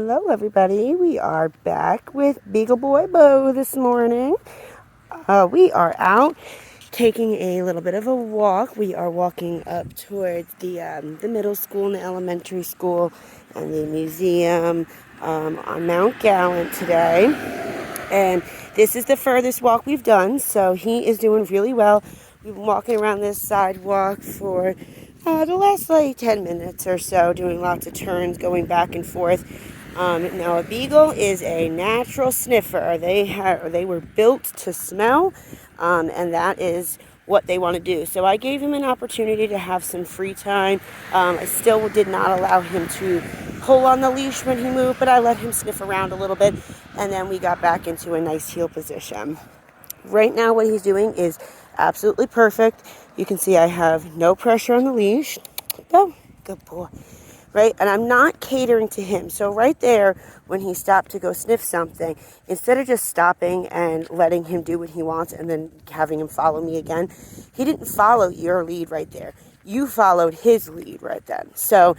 Hello everybody, we are back with Beagle Boy Beau this morning. We are out taking a little bit of a walk. We are walking up towards the middle school and the elementary school and the museum on Mount Gallant today. And this is the furthest walk we've done, so he is doing really well. We've been walking around this sidewalk for the last 10 minutes or so, doing lots of turns, going back and forth. Now a beagle is a natural sniffer. They were built to smell, and that is what they want to do. So I gave him an opportunity to have some free time. I still did not allow him to pull on the leash when he moved, but I let him sniff around a little bit, and then we got back into a nice heel position. Right now what he's doing is absolutely perfect. You can see I have no pressure on the leash. Go, good boy. Right, and I'm not catering to him. So right there, when he stopped to go sniff something, instead of just stopping and letting him do what he wants and then having him follow me again, he didn't follow your lead right there. You followed his lead right then. So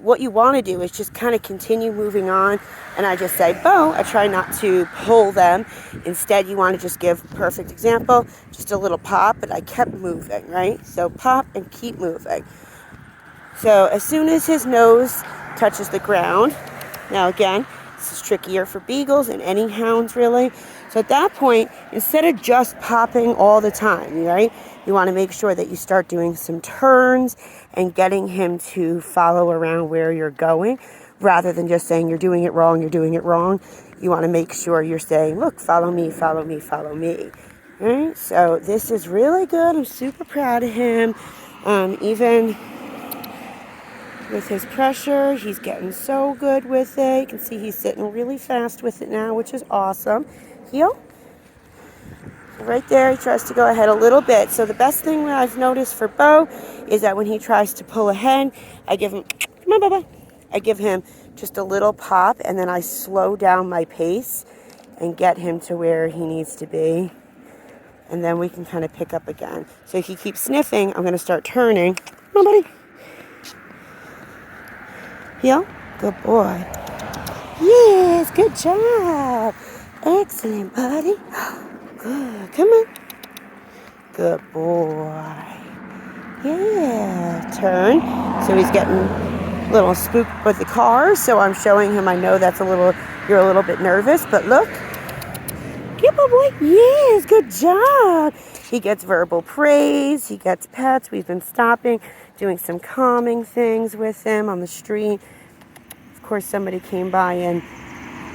what you want to do is just kind of continue moving on. And I just say, Beau, I try not to pull them. Instead, you want to just give, perfect example, just a little pop, but I kept moving, right? So pop and keep moving. So as soon as his nose touches the ground, now again, this is trickier for beagles and any hounds really. So at that point, instead of just popping all the time, right, you want to make sure that you start doing some turns and getting him to follow around where you're going, rather than just saying you're doing it wrong, you're doing it wrong. You want to make sure you're saying, look, follow me, follow me, follow me. All right, so this is really good. I'm super proud of him. Even with his pressure, he's getting so good with it. You can see he's sitting really fast with it now, which is awesome. Heel. Right there, he tries to go ahead a little bit. So the best thing that I've noticed for Beau is that when he tries to pull ahead, I give him, come on, Bubba. I give him just a little pop, and then I slow down my pace and get him to where he needs to be. And then we can kind of pick up again. So if he keeps sniffing, I'm going to start turning. Come on, buddy. Heel. Good boy. Yes, good job. Excellent, buddy. Good. Come on. Good boy. Yeah. Turn. So he's getting a little spooked with the car. So I'm showing him, I know you're a little bit nervous, but look. Good boy. Yes, good job. He gets verbal praise. He gets pets. We've been stopping, doing some calming things with him on the street. Of course, somebody came by and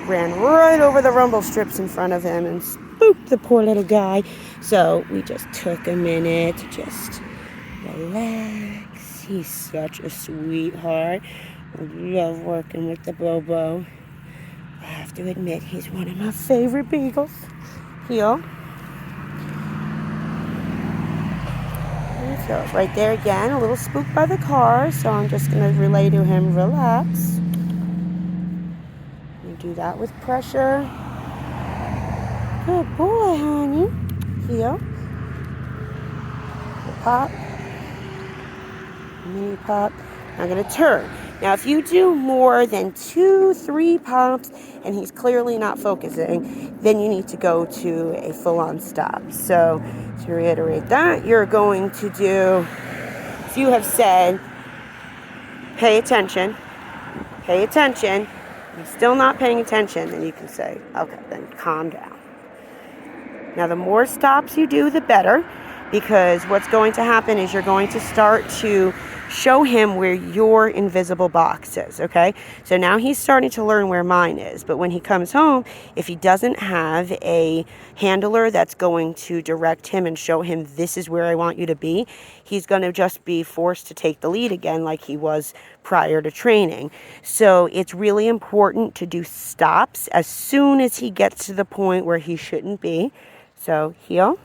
ran right over the rumble strips in front of him and spooked the poor little guy. So we just took a minute to just relax. He's such a sweetheart. I love working with the Bobo. I have to admit, he's one of my favorite beagles. Heel. So right there again, a little spooked by the car. So I'm just going to relay to him, relax. You do that with pressure. Good boy, honey. Heel. Pop. Mini pop. I'm going to turn. Now, if you do more than 2-3 pops and he's clearly not focusing, then you need to go to a full-on stop. So, to reiterate that, you're going to do, if you have said, pay attention, he's still not paying attention, then you can say, okay, then calm down. Now, the more stops you do, the better, because what's going to happen is you're going to start to show him where your invisible box is, okay? So now he's starting to learn where mine is. But when he comes home, if he doesn't have a handler that's going to direct him and show him this is where I want you to be, he's going to just be forced to take the lead again like he was prior to training. So it's really important to do stops as soon as he gets to the point where he shouldn't be. So heel.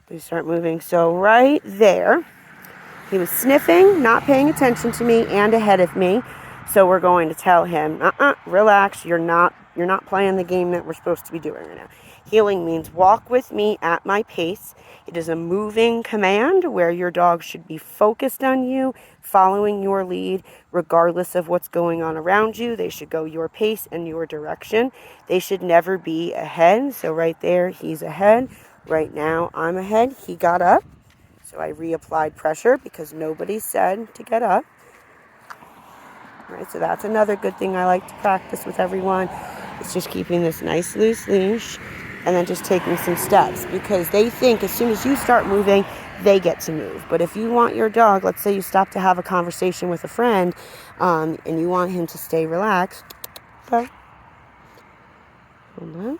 We start moving. So right there, he was sniffing, not paying attention to me, and ahead of me. So we're going to tell him, relax, you're not playing the game that we're supposed to be doing right now. Heeling means walk with me at my pace. It is a moving command where your dog should be focused on you, following your lead, regardless of what's going on around you. They should go your pace and your direction. They should never be ahead. So right there, he's ahead. Right now, I'm ahead. He got up. So I reapplied pressure because nobody said to get up. All right, so that's another good thing I like to practice with everyone. It's just keeping this nice loose leash and then just taking some steps, because they think as soon as you start moving, they get to move. But if you want your dog, let's say you stop to have a conversation with a friend, and you want him to stay relaxed. Okay. Hold on.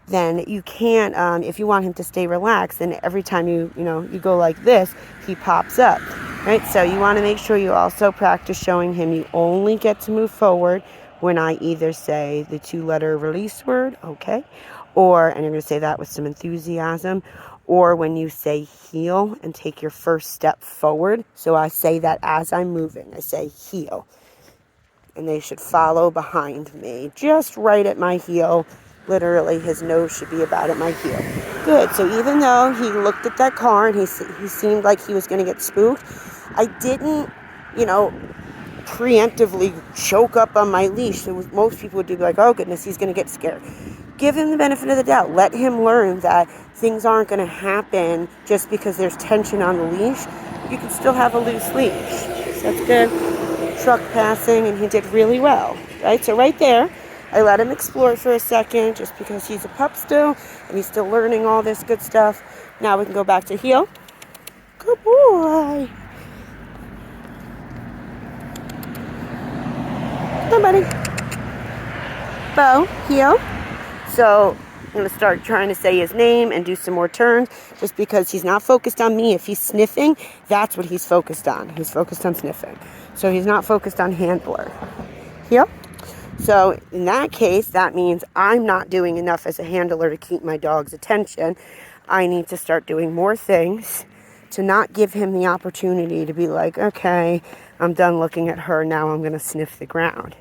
Then you can't, if you want him to stay relaxed, then every time you go like this, he pops up, right? So you want to make sure you also practice showing him you only get to move forward when I either say the 2-letter release word, okay, and you're going to say that with some enthusiasm, or when you say heel and take your first step forward. So I say that as I'm moving, I say heel, and they should follow behind me, just right at my heel. Literally, his nose should be about at my heel. Good. So even though he looked at that car and he seemed like he was going to get spooked, I didn't, preemptively choke up on my leash. So most people would be like, oh, goodness, he's going to get scared. Give him the benefit of the doubt. Let him learn that things aren't going to happen just because there's tension on the leash. You can still have a loose leash. So that's good. Truck passing, and he did really well. Right? So right there, I let him explore for a second just because he's a pup still and he's still learning all this good stuff. Now we can go back to heel. Good boy. Come on, buddy. Beau, heel. So I'm going to start trying to say his name and do some more turns just because he's not focused on me. If he's sniffing, that's what he's focused on. He's focused on sniffing. So he's not focused on handler. Heel. So in that case, that means I'm not doing enough as a handler to keep my dog's attention. I need to start doing more things to not give him the opportunity to be like, okay, I'm done looking at her. Now I'm going to sniff the ground.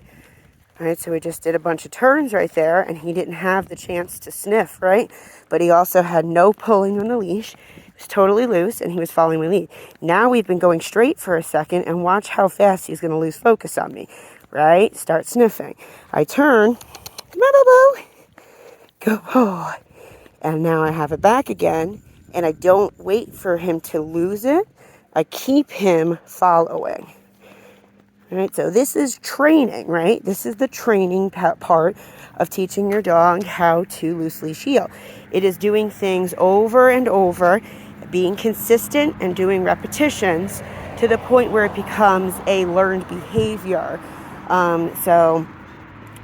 All right, so we just did a bunch of turns right there, and he didn't have the chance to sniff, right? But he also had no pulling on the leash. It was totally loose, and he was following my lead. Now we've been going straight for a second, and watch how fast he's going to lose focus on me. Right? Start sniffing. I turn. Come on, Beau. Go. Oh. And now I have it back again. And I don't wait for him to lose it. I keep him following. All right? So this is training, right? This is the training part of teaching your dog how to loose leash heel. It is doing things over and over, being consistent and doing repetitions to the point where it becomes a learned behavior. So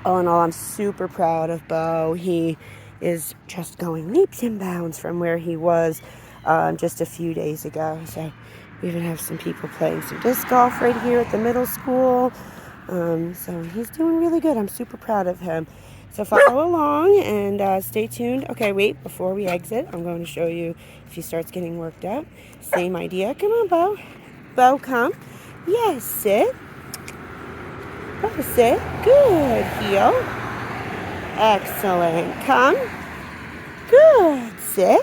all in all, I'm super proud of Beau. He is just going leaps and bounds from where he was just a few days ago. So we even have some people playing some disc golf right here at the middle school. So he's doing really good. I'm super proud of him. So follow along and stay tuned. Okay, wait, before we exit, I'm going to show you if he starts getting worked up. Same idea. Come on, Beau. Beau, come. Yes, sit. Sit. Good. Heel. Excellent. Come. Good. Sit.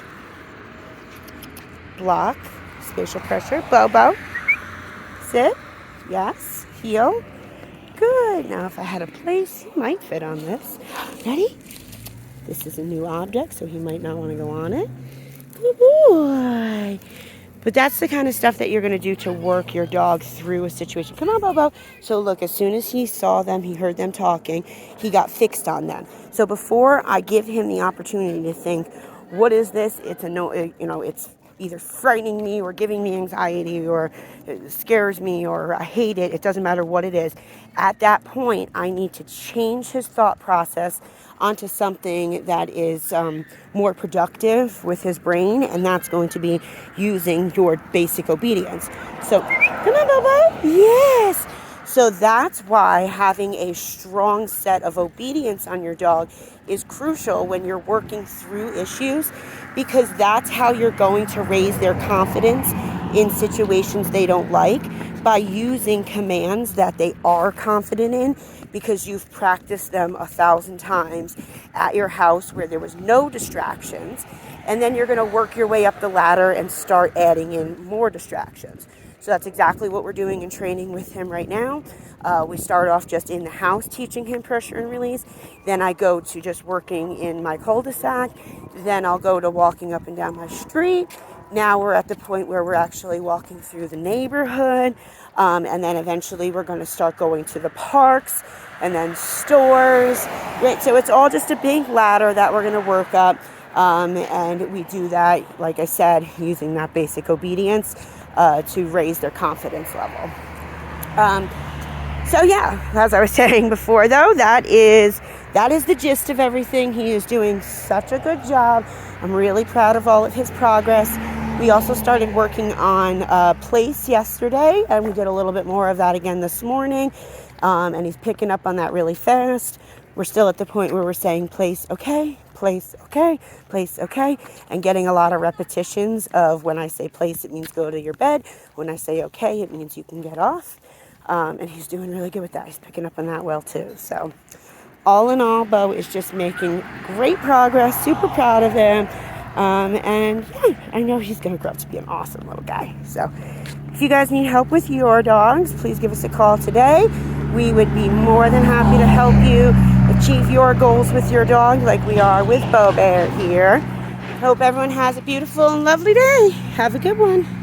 Block. Spatial pressure. Beau. Sit. Yes. Heel. Good. Now if I had a place, he might fit on this. Ready? This is a new object, so he might not want to go on it. Good boy. But that's the kind of stuff that you're going to do to work your dog through a situation. Come on, Beau. So look, as soon as he saw them, he heard them talking, he got fixed on them. So before I give him the opportunity to think, what is this? It's it's either frightening me or giving me anxiety or it scares me or I hate it. It doesn't matter what it is. At that point, I need to change his thought process onto something that is more productive with his brain, and that's going to be using your basic obedience. So, come on, Beau. Yes. So that's why having a strong set of obedience on your dog is crucial when you're working through issues, because that's how you're going to raise their confidence in situations they don't like. by using commands that they are confident in, because you've practiced them 1,000 times at your house where there was no distractions. And then you're going to work your way up the ladder and start adding in more distractions. So that's exactly what we're doing in training with him right now. We start off just in the house teaching him pressure and release. Then I go to just working in my cul-de-sac. Then I'll go to walking up and down my street. Now we're at the point where we're actually walking through the neighborhood. And then eventually we're going to start going to the parks and then stores. Right? So it's all just a big ladder that we're going to work up. And we do that, like I said, using that basic obedience to raise their confidence level. So yeah, as I was saying before, though, that is the gist of everything. He is doing such a good job. I'm really proud of all of his progress. We also started working on place yesterday, and we did a little bit more of that again this morning. And he's picking up on that really fast. We're still at the point where we're saying place, okay, place, okay, place, okay, and getting a lot of repetitions of when I say place, it means go to your bed. When I say okay, it means you can get off. And he's doing really good with that. He's picking up on that well too. So all in all, Beau is just making great progress. Super proud of him. And yeah, I know he's going to grow up to be an awesome little guy. So if you guys need help with your dogs, please give us a call today. We would be more than happy to help you achieve your goals with your dog like we are with Beau Bear here. Hope everyone has a beautiful and lovely day. Have a good one.